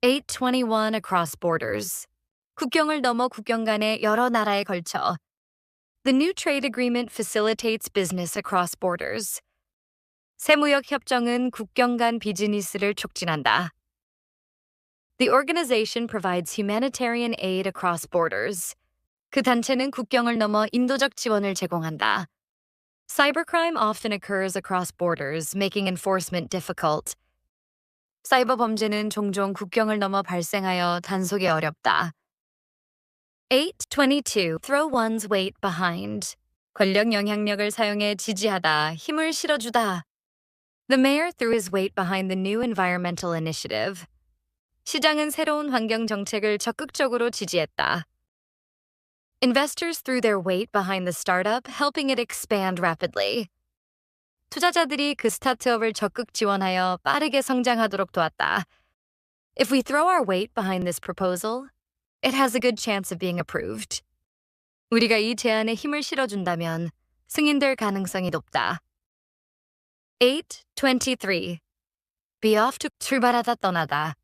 821 across borders. 국경을 넘어 국경 간의 여러 나라에 걸쳐. The new trade agreement facilitates business across borders. 새 무역 협정은 국경 간 비즈니스를 촉진한다. The organization provides humanitarian aid across borders. 그 단체는 국경을 넘어 인도적 지원을 제공한다. Cybercrime often occurs across borders, making enforcement difficult. 사이버 범죄는 종종 국경을 넘어 발생하여 단속이 어렵다. 822. Throw one's weight behind. 권력 영향력을 사용해 지지하다, 힘을 실어주다. The mayor threw his weight behind the new environmental initiative. 시장은 새로운 환경 정책을 적극적으로 지지했다. Investors threw their weight behind the startup, helping it expand rapidly. 투자자들이 그 스타트업을 적극 지원하여 빠르게 성장하도록 도왔다. If we throw our weight behind this proposal, it has a good chance of being approved. 우리가 이 제안에 힘을 실어준다면 승인될 가능성이 높다. 823. Be off to 출발하다 떠나다.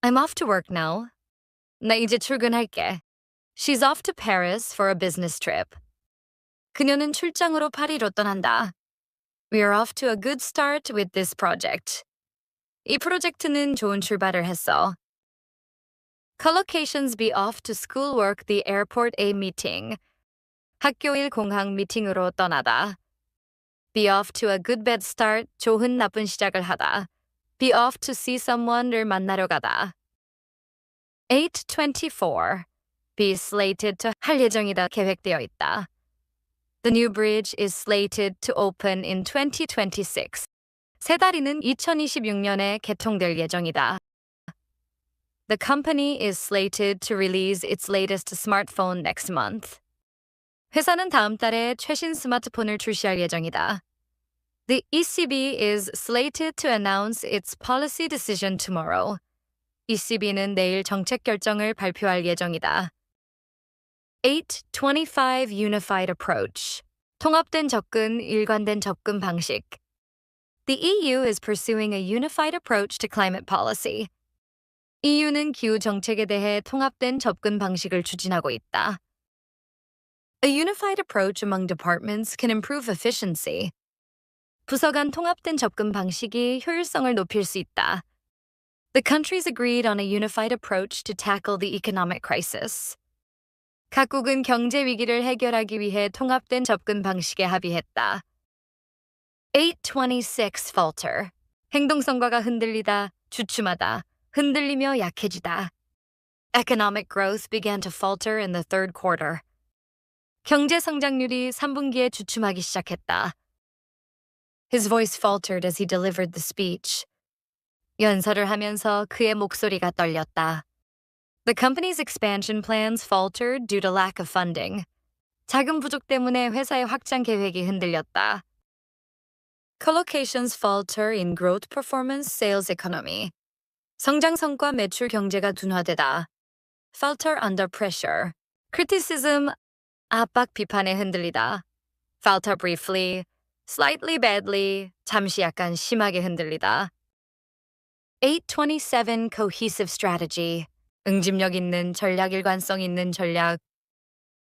I'm off to work now. 나 이제 출근할게. She's off to Paris for a business trip. 그녀는 출장으로 파리로 떠난다. We are off to a good start with this project. 이 프로젝트는 좋은 출발을 했어. Collocations be off to schoolwork the airport A meeting. 학교 일 공항 미팅으로 떠나다. Be off to a good bad start. 좋은 나쁜 시작을 하다. Be off to see someone를 만나러 가다. 824. Be slated to 할 예정이다. 계획되어 있다. The new bridge is slated to open in 2026. 새 다리는 2026년에 개통될 예정이다. The company is slated to release its latest smartphone next month. 회사는 다음 달에 최신 스마트폰을 출시할 예정이다. The ECB is slated to announce its policy decision tomorrow. ECB는 내일 정책 결정을 발표할 예정이다. 825 Unified Approach. 통합된 접근, 일관된 접근 방식. The EU is pursuing a unified approach to climate policy. EU는 기후 정책에 대해 통합된 접근 방식을 추진하고 있다. A unified approach among departments can improve efficiency. 부서 간 통합된 접근 방식이 효율성을 높일 수 있다. The countries agreed on a unified approach to tackle the economic crisis. 각국은 경제 위기를 해결하기 위해 통합된 접근 방식에 합의했다. 826 Falter. 행동성과가 흔들리다, 주춤하다, 흔들리며 약해지다. Economic growth began to falter in the third quarter. 경제 성장률이 3분기에 주춤하기 시작했다. His voice faltered as he delivered the speech. 연설을 하면서 그의 목소리가 떨렸다. The company's expansion plans faltered due to lack of funding. 자금 부족 때문에 회사의 확장 계획이 흔들렸다. Collocations falter in growth performance sales economy. 성장 성과 매출 경제가 둔화되다. Falter under pressure. Criticism, 압박 비판에 흔들리다. Falter briefly, slightly badly, 잠시 약간 심하게 흔들리다. 827 Cohesive Strategy. 응집력 있는 전략, 일관성 있는 전략.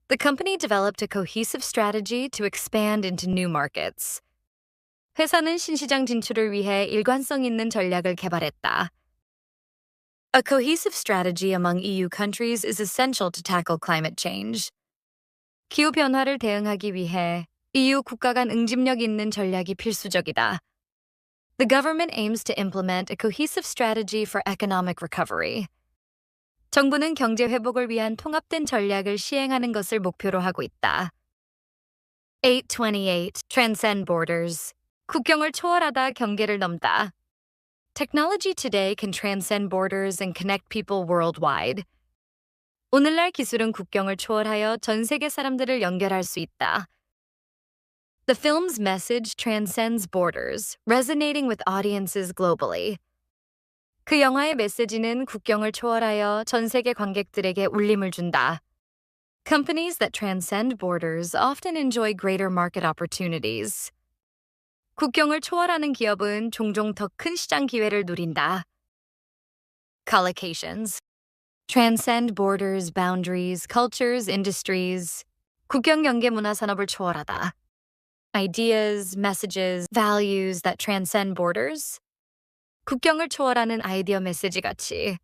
The company developed a cohesive strategy to expand into new markets. 회사는 신시장 진출을 위해 일관성 있는 전략을 개발했다. A cohesive strategy among EU countries is essential to tackle climate change. 기후 변화를 대응하기 위해 EU 국가 간 응집력 있는 전략이 필수적이다. The government aims to implement a cohesive strategy for economic recovery. 정부는 경제 회복을 위한 통합된 전략을 시행하는 것을 목표로 하고 있다. 828 Transcend Borders. 국경을 초월하다 경계를 넘다. Technology today can transcend borders and connect people worldwide. 오늘날 기술은 국경을 초월하여 전 세계 사람들을 연결할 수 있다. The film's message transcends borders, resonating with audiences globally. 그 영화의 메시지는 국경을 초월하여 전 세계 관객들에게 울림을 준다. Companies that transcend borders often enjoy greater market opportunities. 국경을 초월하는 기업은 종종 더 큰 시장 기회를 누린다. Collocations. Transcend borders, boundaries, cultures, industries. 국경 연계 문화 산업을 초월하다. Ideas, messages, values that transcend borders. 국경을 초월하는 아이디어 메시지 같이.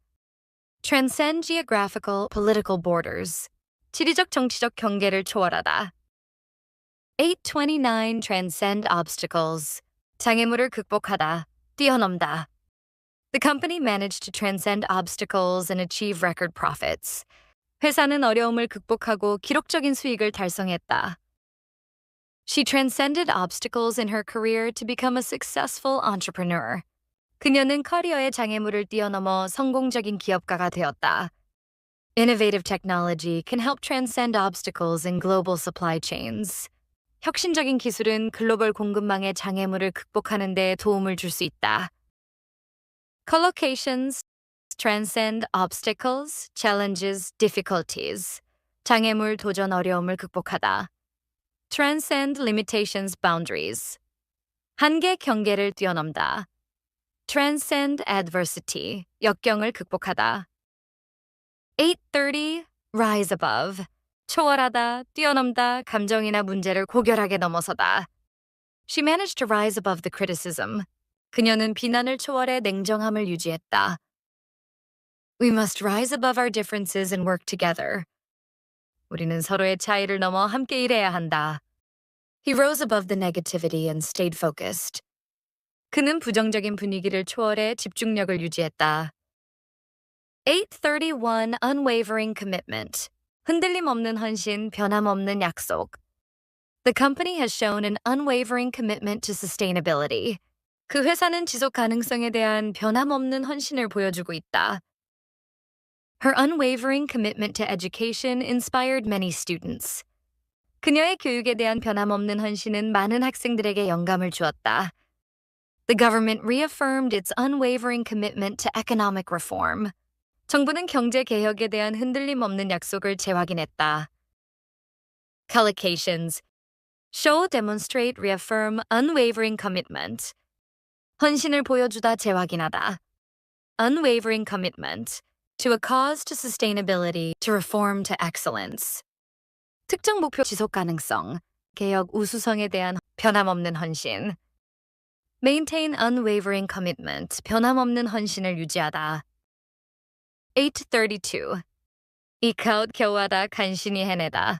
Transcend geographical, political borders. 지리적 정치적 경계를 초월하다. 829 Transcend obstacles. 장애물을 극복하다, 뛰어넘다. The company managed to transcend obstacles and achieve record profits. 회사는 어려움을 극복하고 기록적인 수익을 달성했다. She transcended obstacles in her career to become a successful entrepreneur. 그녀는 커리어의 장애물을 뛰어넘어 성공적인 기업가가 되었다. Innovative technology can help transcend obstacles in global supply chains. 혁신적인 기술은 글로벌 공급망의 장애물을 극복하는 데 도움을 줄 수 있다. Collocations transcend obstacles, challenges, difficulties. 장애물, 도전, 어려움을 극복하다. Transcend limitations, boundaries. 한계, 경계를 뛰어넘다. Transcend adversity. 역경을 극복하다. 830 rise above. 초월하다, 뛰어넘다, 감정이나 문제를 고결하게 넘어서다. She managed to rise above the criticism. 그녀는 비난을 초월해 냉정함을 유지했다. We must rise above our differences and work together. 우리는 서로의 차이를 넘어 함께 일해야 한다. He rose above the negativity and stayed focused. 그는 부정적인 분위기를 초월해 집중력을 유지했다. 831 unwavering commitment. 흔들림 없는 헌신, 변함없는 약속. The company has shown an unwavering commitment to sustainability. 그 회사는 지속 가능성에 대한 변함없는 헌신을 보여주고 있다. Her unwavering commitment to education inspired many students. 그녀의 교육에 대한 변함없는 헌신은 많은 학생들에게 영감을 주었다. The government reaffirmed its unwavering commitment to economic reform. 정부는 경제 개혁에 대한 흔들림 없는 약속을 재확인했다. Collocations. Show, demonstrate, reaffirm, unwavering commitment. 헌신을 보여주다 재확인하다. Unwavering commitment. To a cause, to sustainability, to reform, to excellence. 특정 목표 지속 가능성, 개혁 우수성에 대한 변함없는 헌신. Maintain unwavering commitment. 변함없는 헌신을 유지하다. 832. Eke out, 겨우하다, 간신히 해내다.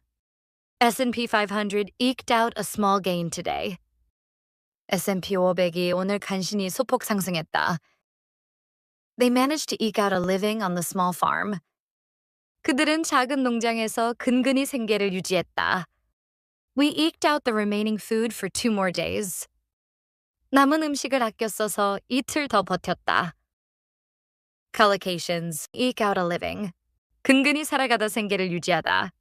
S&P 500 eked out a small gain today. S&P 500이 오늘 간신히 소폭 상승했다. They managed to eke out a living on the small farm. 그들은 작은 농장에서 근근히 생계를 유지했다. We eked out the remaining food for 2 more days. 남은 음식을 아껴 써서 이틀 더 버텼다. Collocations. Eke out a living. 근근히 살아가다 생계를 유지하다.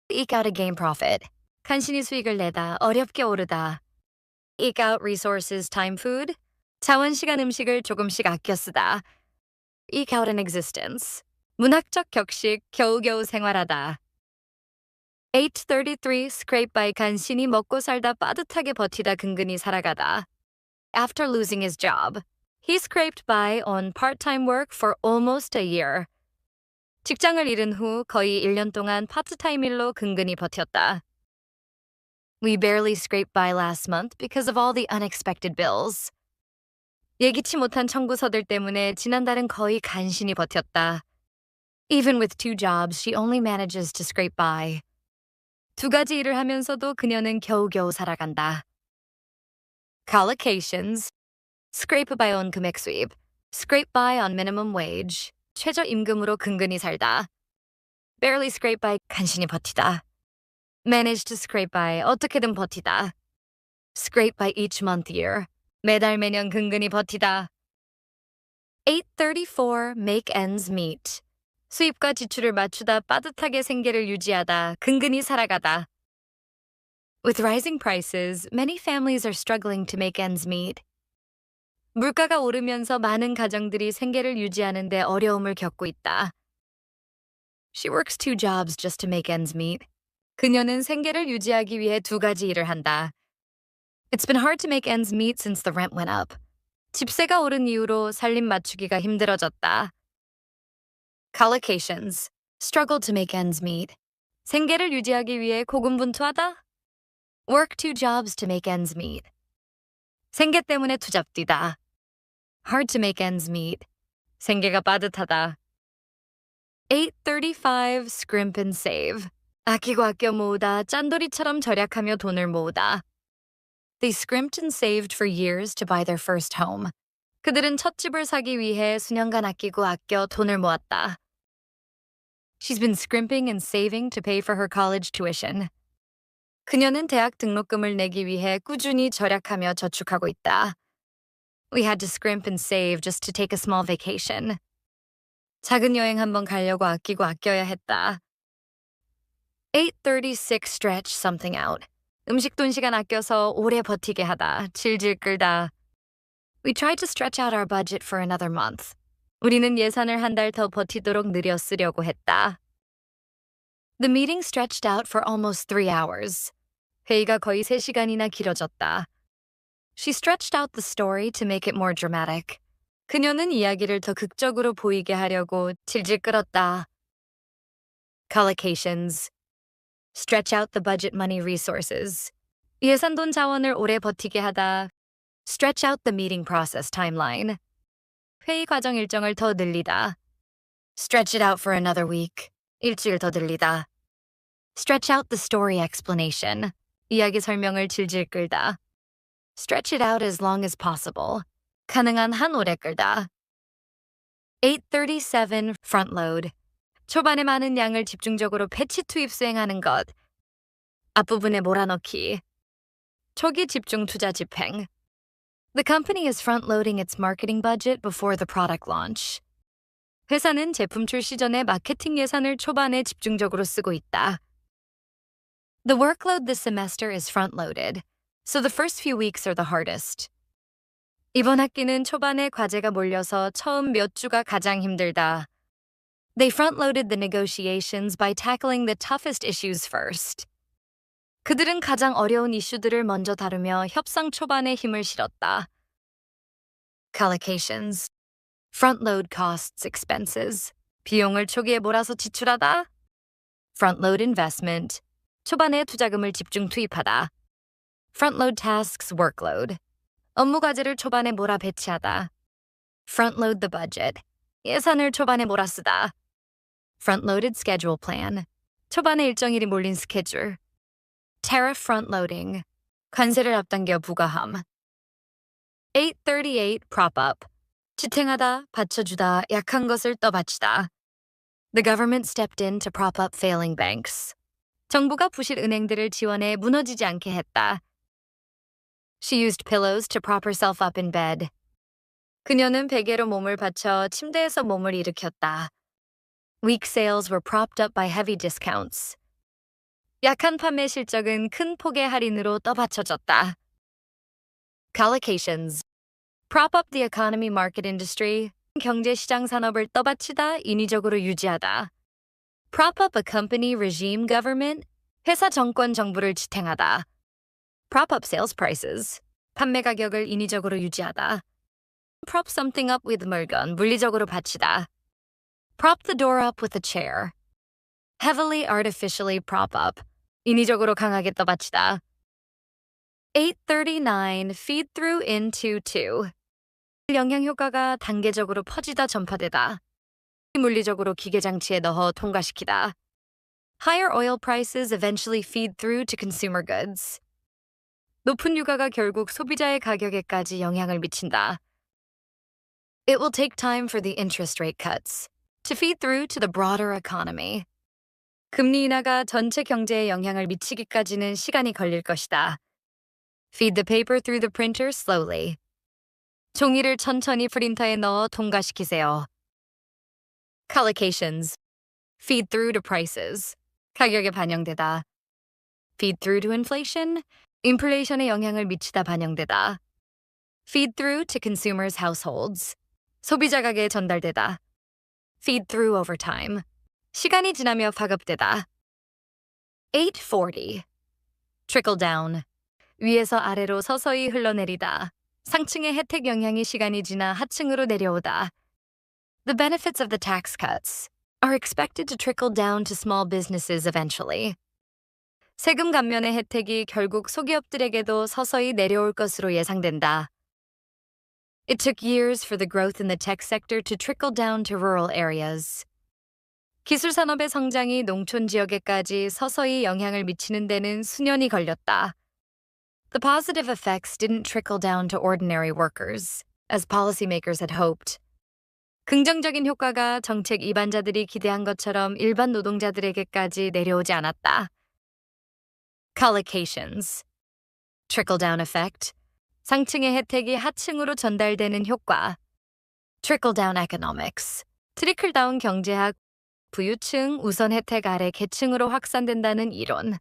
Eke out a gain profit. 간신히 수익을 내다, 어렵게 오르다. Eke out resources, time, food. 자원, 시간, 음식을 조금씩 아껴 쓰다. Eke out an existence. 문학적 격식, 겨우겨우 생활하다. 833 scrape by 간신히 먹고 살다 빠듯하게 버티다 근근히 살아가다. After losing his job, he scraped by on part-time work for almost a year. 직장을 잃은 후 거의 1년 동안 파트타임 일로 근근히 버텼다. We barely scraped by last month because of all the unexpected bills. 예기치 못한 청구서들 때문에 지난달은 거의 간신히 버텼다. Even with 2 jobs, she only manages to scrape by. 2가지 일을 하면서도 그녀는 겨우겨우 살아간다. Collocations. Scrape by on 금액 수입. Scrape by on minimum wage. 최저임금으로 근근히 살다. Barely scrape by 간신히 버티다. Manage to scrape by 어떻게든 버티다. Scrape by each month year. 매달 매년 근근히 버티다. 834 make ends meet. 수입과 지출을 맞추다 빠듯하게 생계를 유지하다, 근근히 살아가다. With rising prices, many families are struggling to make ends meet. 물가가 오르면서 많은 가정들이 생계를 유지하는 데 어려움을 겪고 있다. She works 2 jobs just to make ends meet. 그녀는 생계를 유지하기 위해 2가지 일을 한다. It's been hard to make ends meet since the rent went up. 집세가 오른 이후로 살림 맞추기가 힘들어졌다. Collocations. Struggled to make ends meet. 생계를 유지하기 위해 고군분투하다. Work two jobs to make ends meet. 생계 때문에 투잡뛰다. Hard to make ends meet. 생계가 빠듯하다. 835 scrimp and save. 아끼고 아껴 모으다, 짠돌이처럼 절약하며 돈을 모으다. They scrimped and saved for years to buy their first home. 그들은 첫 집을 사기 위해 수년간 아끼고 아껴 돈을 모았다. She's been scrimping and saving to pay for her college tuition. 그녀는 대학 등록금을 내기 위해 꾸준히 절약하며 저축하고 있다. We had to scrimp and save just to take a small vacation. 작은 여행 한번 가려고 아끼고 아껴야 했다. 836 stretch something out. 음식 돈 시간 아껴서 오래 버티게 하다, 질질 끌다. We tried to stretch out our budget for another month. 우리는 예산을 한 달 더 버티도록 느려 쓰려고 했다. The meeting stretched out for almost 3 hours. 회의가 거의 3시간이나 길어졌다. She stretched out the story to make it more dramatic. 그녀는 이야기를 더 극적으로 보이게 하려고 질질 끌었다. Collocations. Stretch out the budget money resources. 예산돈 자원을 오래 버티게 하다. Stretch out the meeting process timeline. 회의 과정 일정을 더 늘리다. Stretch it out for another week. 일주일 더 늘리다. Stretch out the story explanation. 이야기 설명을 질질 끌다. Stretch it out as long as possible. 가능한 한 오래 끌다. 837 front load. 초반에 많은 양을 집중적으로 패치 투입 수행하는 것. 앞부분에 몰아넣기. 초기 집중 투자 집행. The company is front-loading its marketing budget before the product launch. 회사는 제품 출시 전에 마케팅 예산을 초반에 집중적으로 쓰고 있다. The workload this semester is front-loaded, so the first few weeks are the hardest. 이번 학기는 초반에 과제가 몰려서 처음 몇 주가 가장 힘들다. They front-loaded the negotiations by tackling the toughest issues first. 그들은 가장 어려운 이슈들을 먼저 다루며 협상 초반에 힘을 실었다. Collocations. Front-load costs expenses. 비용을 초기에 몰아서 지출하다. Front-load investment. 초반에 투자금을 집중 투입하다. Front-load tasks workload. 업무 과제를 초반에 몰아 배치하다. Front-load the budget. 예산을 초반에 몰아쓰다. Front-loaded schedule plan. 초반에 일정일이 몰린 스케줄. Tariff front-loading. 관세를 앞당겨 부과함. 838 prop-up. 지탱하다, 받쳐주다, 약한 것을 떠받치다. The government stepped in to prop up failing banks. 정부가 부실 은행들을 지원해 무너지지 않게 했다. She used pillows to prop herself up in bed. 그녀는 베개로 몸을 받쳐 침대에서 몸을 일으켰다. Weak sales were propped up by heavy discounts. 약한 판매 실적은 큰 폭의 할인으로 떠받쳐졌다. Collocations. Prop up the economy market industry. 경제 시장 산업을 떠받치다, 인위적으로 유지하다. Prop up a company regime government. 회사 정권 정부를 지탱하다. Prop up sales prices. 판매 가격을 인위적으로 유지하다. Prop something up with 물건, 물리적으로 받치다. Prop the door up with a chair. Heavily artificially prop up. 인위적으로 강하게 떠받치다. 839 feed through into 2. 영양 효과가 단계적으로 퍼지다 전파되다. 물리적으로 기계 장치에 넣어 통과시키다. Higher oil prices eventually feed through to consumer goods. 높은 유가가 결국 소비자의 가격에까지 영향을 미친다. It will take time for the interest rate cuts to feed through to the broader economy. 금리 인하가 전체 경제에 영향을 미치기까지는 시간이 걸릴 것이다. Feed the paper through the printer slowly. 종이를 천천히 프린터에 넣어 통과시키세요. Collocations. Feed through to prices. 가격에 반영되다. Feed through to inflation. 인플레이션에 영향을 미치다 반영되다. Feed through to consumers' households. 소비자 가게에 전달되다. Feed through over time. 시간이 지나며 파급되다. 840. Trickle down. 위에서 아래로 서서히 흘러내리다. 상층의 혜택 영향이 시간이 지나 하층으로 내려오다. The benefits of the tax cuts are expected to trickle down to small businesses eventually. 세금 감면의 혜택이 결국 소기업들에게도 서서히 내려올 것으로 예상된다. It took years for the growth in the tech sector to trickle down to rural areas. 기술 산업의 성장이 농촌 지역에까지 서서히 영향을 미치는 데는 수년이 걸렸다. The positive effects didn't trickle down to ordinary workers, as policymakers had hoped. 긍정적인 효과가 정책 입안자들이 기대한 것처럼 일반 노동자들에게까지 내려오지 않았다. Collocations. Trickle-down effect. 상층의 혜택이 하층으로 전달되는 효과. Trickle-down economics. 트리클다운 경제학. 부유층 우선 혜택 아래 계층으로 확산된다는 이론.